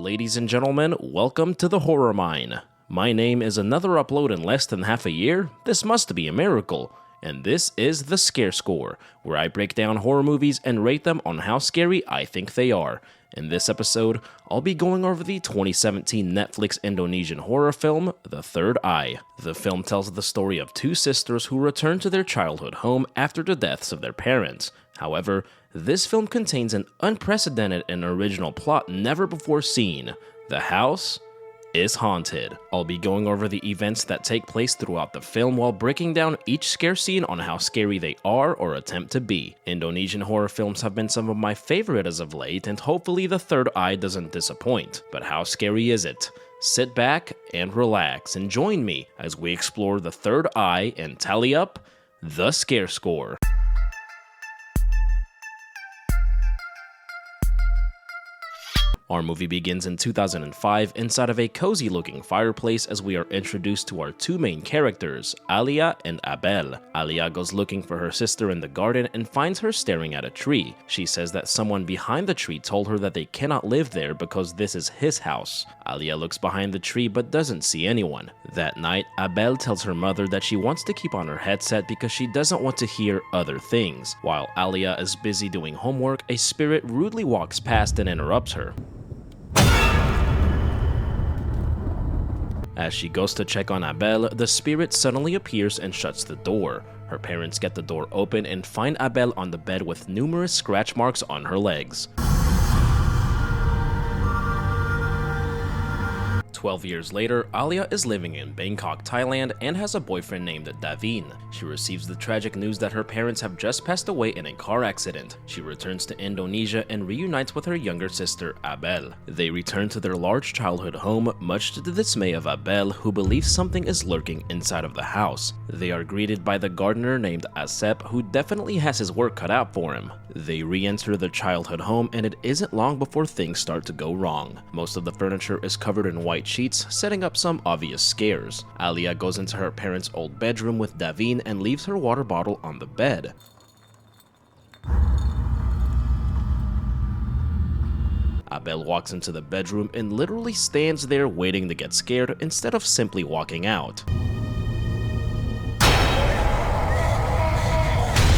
Ladies and gentlemen, welcome to the Horror Mine. My name is another upload in less than half a year. This must be a miracle. And this is The Scare Score, where I break down horror movies and rate them on how scary I think they are. In this episode, I'll be going over the 2017 Netflix Indonesian horror film, The Third Eye. The film tells the story of two sisters who return to their childhood home after the deaths of their parents. However, this film contains an unprecedented and original plot never before seen. The house is haunted. I'll be going over the events that take place throughout the film while breaking down each scare scene on how scary they are or attempt to be. Indonesian horror films have been some of my favorite as of late, and hopefully The Third Eye doesn't disappoint. But how scary is it? Sit back and relax and join me as we explore The Third Eye and tally up the Scare Score. Our movie begins in 2005 inside of a cozy-looking fireplace as we are introduced to our two main characters, Alia and Abel. Alia goes looking for her sister in the garden and finds her staring at a tree. She says that someone behind the tree told her that they cannot live there because this is his house. Alia looks behind the tree but doesn't see anyone. That night, Abel tells her mother that she wants to keep on her headset because she doesn't want to hear other things. While Alia is busy doing homework, a spirit rudely walks past and interrupts her. As she goes to check on Abel, the spirit suddenly appears and shuts the door. Her parents get the door open and find Abel on the bed with numerous scratch marks on her legs. 12 years later, Alia is living in Bangkok, Thailand, and has a boyfriend named Davin. She receives the tragic news that her parents have just passed away in a car accident. She returns to Indonesia and reunites with her younger sister, Abel. They return to their large childhood home, much to the dismay of Abel, who believes something is lurking inside of the house. They are greeted by the gardener named Asep, who definitely has his work cut out for him. They re-enter the childhood home, and it isn't long before things start to go wrong. Most of the furniture is covered in white sheets, setting up some obvious scares. Alia goes into her parents' old bedroom with Davin and leaves her water bottle on the bed. Abel walks into the bedroom and literally stands there waiting to get scared instead of simply walking out.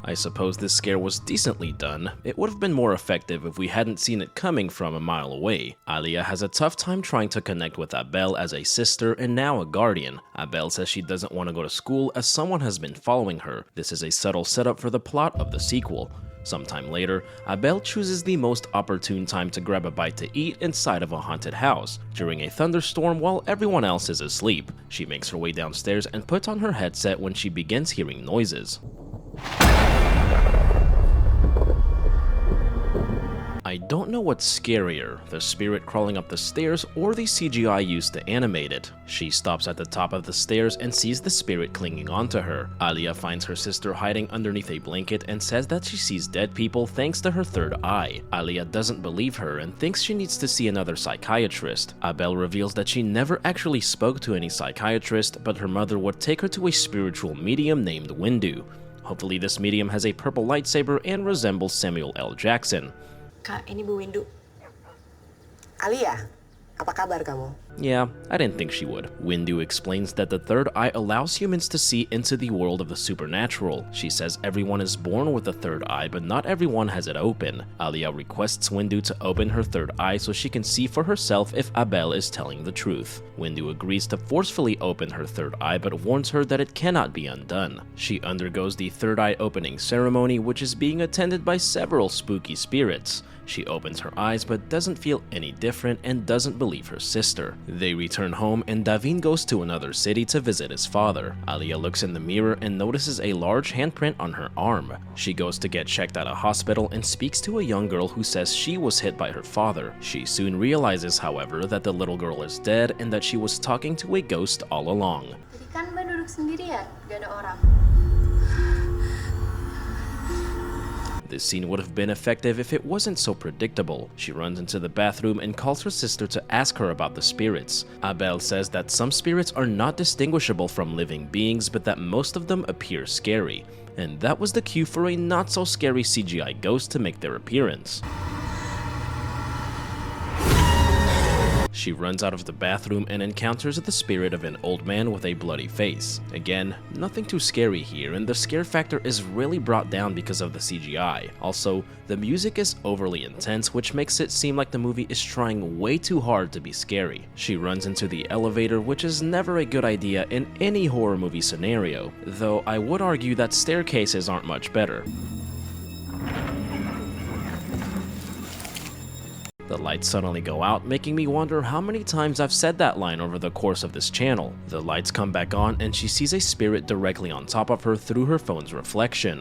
I suppose this scare was decently done. It would have been more effective if we hadn't seen it coming from a mile away. Alia has a tough time trying to connect with Abel as a sister and now a guardian. Abel says she doesn't want to go to school as someone has been following her. This is a subtle setup for the plot of the sequel. Sometime later, Abel chooses the most opportune time to grab a bite to eat inside of a haunted house during a thunderstorm while everyone else is asleep. She makes her way downstairs and puts on her headset when she begins hearing noises. I don't know what's scarier, the spirit crawling up the stairs or the CGI used to animate it. She stops at the top of the stairs and sees the spirit clinging onto her. Alia finds her sister hiding underneath a blanket and says that she sees dead people thanks to her third eye. Alia doesn't believe her and thinks she needs to see another psychiatrist. Abel reveals that she never actually spoke to any psychiatrist, but her mother would take her to a spiritual medium named Windu. Hopefully this medium has a purple lightsaber and resembles Samuel L. Jackson. Kak, ini Bu Windu. Alia, apa kabar kamu? Yeah, I didn't think she would. Windu explains that the third eye allows humans to see into the world of the supernatural. She says everyone is born with a third eye, but not everyone has it open. Alia requests Windu to open her third eye so she can see for herself if Abel is telling the truth. Windu agrees to forcefully open her third eye, but warns her that it cannot be undone. She undergoes the third eye opening ceremony, which is being attended by several spooky spirits. She opens her eyes but doesn't feel any different and doesn't believe her sister. They return home and Davin goes to another city to visit his father. Alia looks in the mirror and notices a large handprint on her arm. She goes to get checked at a hospital and speaks to a young girl who says she was hit by her father. She soon realizes, however, that the little girl is dead and that she was talking to a ghost all along. Tadi kan Mbak duduk sendirian, gak ada orang. This scene would have been effective if it wasn't so predictable. She runs into the bathroom and calls her sister to ask her about the spirits. Abel says that some spirits are not distinguishable from living beings, but that most of them appear scary. And that was the cue for a not-so-scary CGI ghost to make their appearance. She runs out of the bathroom and encounters the spirit of an old man with a bloody face. Again, nothing too scary here, and the scare factor is really brought down because of the CGI. Also, the music is overly intense, which makes it seem like the movie is trying way too hard to be scary. She runs into the elevator, which is never a good idea in any horror movie scenario, though I would argue that staircases aren't much better. The lights suddenly go out, making me wonder how many times I've said that line over the course of this channel. The lights come back on and she sees a spirit directly on top of her through her phone's reflection.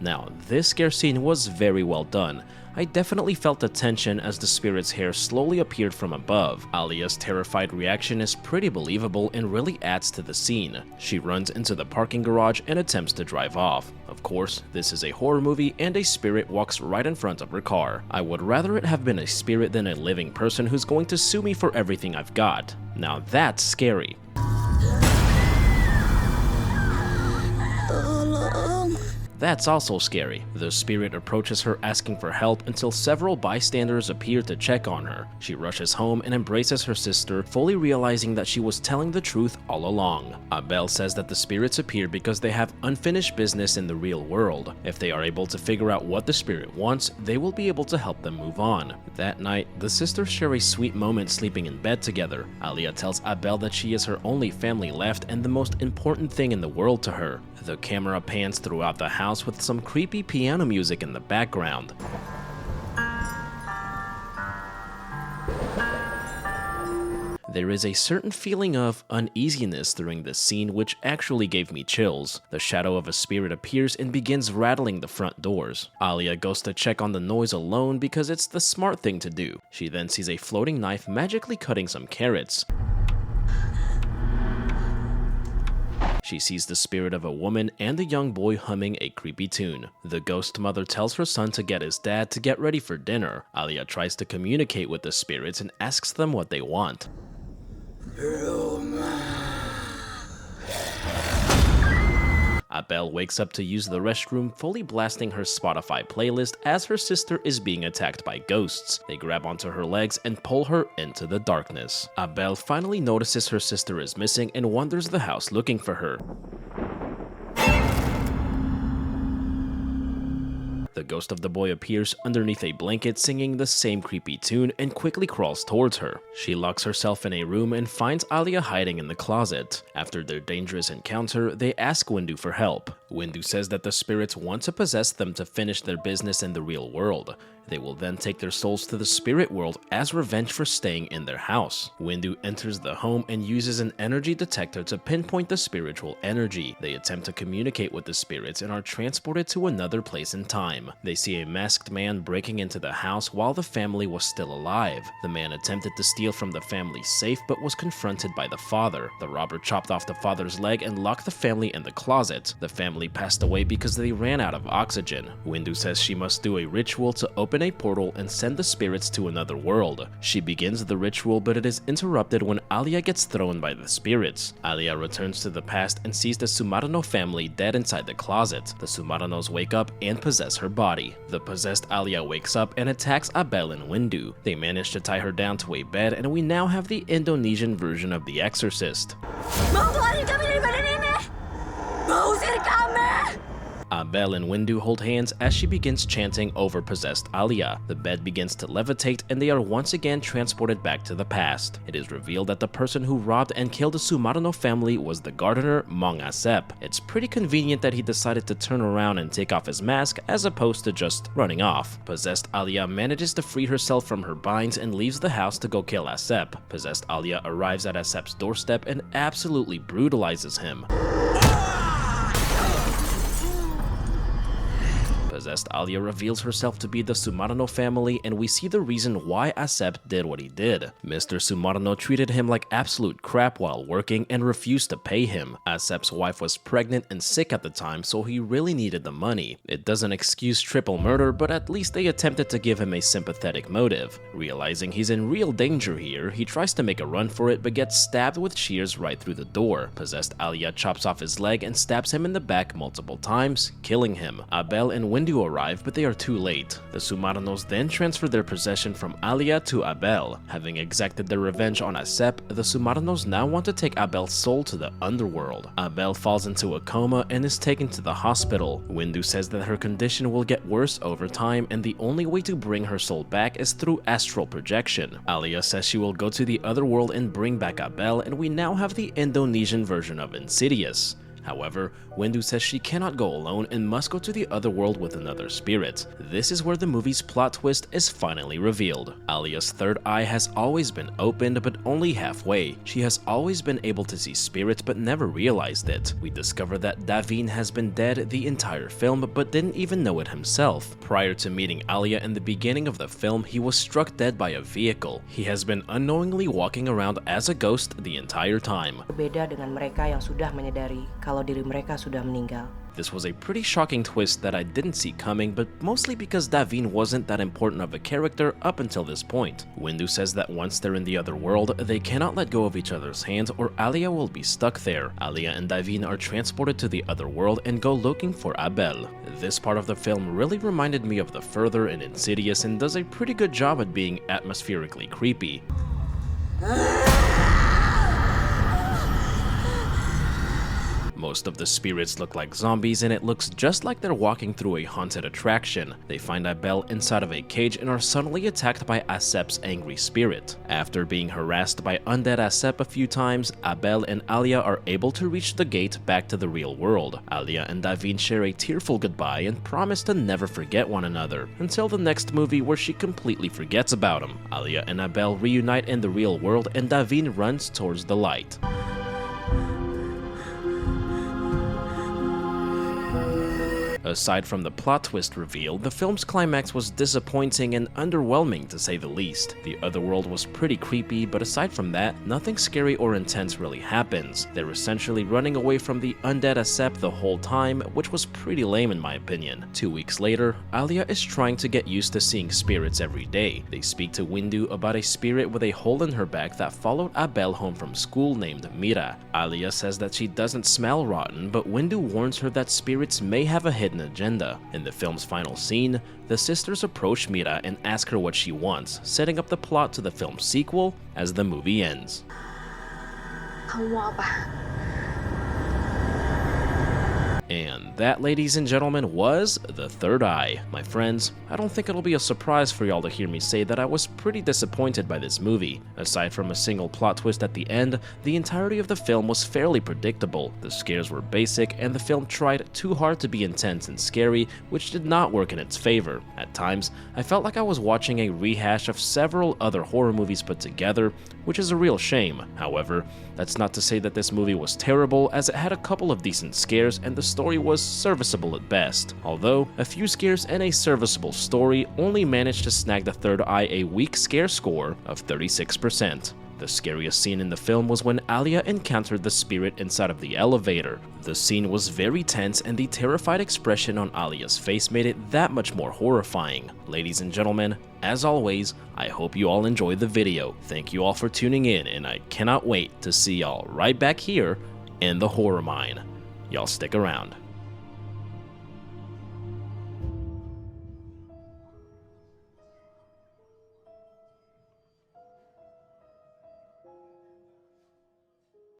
Now, this scare scene was very well done. I definitely felt the tension as the spirit's hair slowly appeared from above. Alia's terrified reaction is pretty believable and really adds to the scene. She runs into the parking garage and attempts to drive off. Of course, this is a horror movie and a spirit walks right in front of her car. I would rather it have been a spirit than a living person who's going to sue me for everything I've got. Now that's scary. That's also scary. The spirit approaches her asking for help until several bystanders appear to check on her. She rushes home and embraces her sister, fully realizing that she was telling the truth all along. Abel says that the spirits appear because they have unfinished business in the real world. If they are able to figure out what the spirit wants, they will be able to help them move on. That night, the sisters share a sweet moment sleeping in bed together. Alia tells Abel that she is her only family left and the most important thing in the world to her. The camera pans throughout the house with some creepy piano music in the background. There is a certain feeling of uneasiness during this scene which actually gave me chills. The shadow of a spirit appears and begins rattling the front doors. Alia goes to check on the noise alone because it's the smart thing to do. She then sees a floating knife magically cutting some carrots. She sees the spirit of a woman and a young boy humming a creepy tune. The ghost mother tells her son to get his dad to get ready for dinner. Alia tries to communicate with the spirits and asks them what they want. Abel wakes up to use the restroom, fully blasting her Spotify playlist as her sister is being attacked by ghosts. They grab onto her legs and pull her into the darkness. Abel finally notices her sister is missing and wanders the house looking for her. The ghost of the boy appears underneath a blanket singing the same creepy tune and quickly crawls towards her. She locks herself in a room and finds Alia hiding in the closet. After their dangerous encounter, they ask Windu for help. Windu says that the spirits want to possess them to finish their business in the real world. They will then take their souls to the spirit world as revenge for staying in their house. Windu enters the home and uses an energy detector to pinpoint the spiritual energy. They attempt to communicate with the spirits and are transported to another place in time. They see a masked man breaking into the house while the family was still alive. The man attempted to steal from the family's safe but was confronted by the father. The robber chopped off the father's leg and locked the family in the closet. The family passed away because they ran out of oxygen. Windu says she must do a ritual to open a portal and send the spirits to another world. She begins the ritual, but it is interrupted when Alia gets thrown by the spirits. Alia returns to the past and sees the Sumarno family dead inside the closet. The Sumarnos wake up and possess her body. The possessed Alia wakes up and attacks Abel and Windu. They manage to tie her down to a bed, and we now have the Indonesian version of The Exorcist. Abel and Windu hold hands as she begins chanting over possessed Alia. The bed begins to levitate and they are once again transported back to the past. It is revealed that the person who robbed and killed the Sumarno family was the gardener Mang Asep. It's pretty convenient that he decided to turn around and take off his mask as opposed to just running off. Possessed Alia manages to free herself from her binds and leaves the house to go kill Asep. Possessed Alia arrives at Asep's doorstep and absolutely brutalizes him. Possessed Alia reveals herself to be the Sumarno family, and we see the reason why Asep did what he did. Mr. Sumarno treated him like absolute crap while working and refused to pay him. Asep's wife was pregnant and sick at the time, so he really needed the money. It doesn't excuse triple murder, but at least they attempted to give him a sympathetic motive. Realizing he's in real danger here, he tries to make a run for it but gets stabbed with shears right through the door. Possessed Alia chops off his leg and stabs him in the back multiple times, killing him. Abel and Windu Windu arrive, but they are too late. The Sumarnos then transfer their possession from Alia to Abel. Having exacted their revenge on Acep, the Sumarnos now want to take Abel's soul to the underworld. Abel falls into a coma and is taken to the hospital. Windu says that her condition will get worse over time, and the only way to bring her soul back is through astral projection. Alia says she will go to the other world and bring back Abel, and we now have the Indonesian version of Insidious. However, Windu says she cannot go alone and must go to the other world with another spirit. This is where the movie's plot twist is finally revealed. Alia's third eye has always been opened, but only halfway. She has always been able to see spirits but never realized it. We discover that Davin has been dead the entire film but didn't even know it himself. Prior to meeting Alia in the beginning of the film, he was struck dead by a vehicle. He has been unknowingly walking around as a ghost the entire time. Berbeda dengan mereka yang sudah menyadari kalau diri mereka sudah meninggal. This was a pretty shocking twist that I didn't see coming, but mostly because Davin wasn't that important of a character up until this point. Windu says that once they're in the other world, they cannot let go of each other's hands or Alia will be stuck there. Alia and Davin are transported to the other world and go looking for Abel. This part of the film really reminded me of The Further and Insidious and does a pretty good job at being atmospherically creepy. Most of the spirits look like zombies and it looks just like they're walking through a haunted attraction. They find Abel inside of a cage and are suddenly attacked by Acep's angry spirit. After being harassed by undead Acep a few times, Abel and Alia are able to reach the gate back to the real world. Alia and Davin share a tearful goodbye and promise to never forget one another, until the next movie where she completely forgets about him. Alia and Abel reunite in the real world and Davin runs towards the light. Aside from the plot twist reveal, the film's climax was disappointing and underwhelming to say the least. The other world was pretty creepy, but aside from that, nothing scary or intense really happens. They're essentially running away from the undead Acep the whole time, which was pretty lame in my opinion. 2 weeks later, Alia is trying to get used to seeing spirits every day. They speak to Windu about a spirit with a hole in her back that followed Abel home from school named Mira. Alia says that she doesn't smell rotten, but Windu warns her that spirits may have a hidden agenda. In the film's final scene, the sisters approach Mira and ask her what she wants, setting up the plot to the film's sequel as the movie ends. Kamu mau apa? And that, ladies and gentlemen, was The Third Eye. My friends, I don't think it'll be a surprise for y'all to hear me say that I was pretty disappointed by this movie. Aside from a single plot twist at the end, the entirety of the film was fairly predictable. The scares were basic, and the film tried too hard to be intense and scary, which did not work in its favor. At times, I felt like I was watching a rehash of several other horror movies put together, which is a real shame. However, that's not to say that this movie was terrible, as it had a couple of decent scares and the story was serviceable at best. Although, a few scares and a serviceable story only managed to snag The Third Eye a weak scare score of 36%. The scariest scene in the film was when Alia encountered the spirit inside of the elevator. The scene was very tense and the terrified expression on Alia's face made it that much more horrifying. Ladies and gentlemen, as always, I hope you all enjoyed the video. Thank you all for tuning in, and I cannot wait to see y'all right back here in the Horror Mine. Y'all stick around.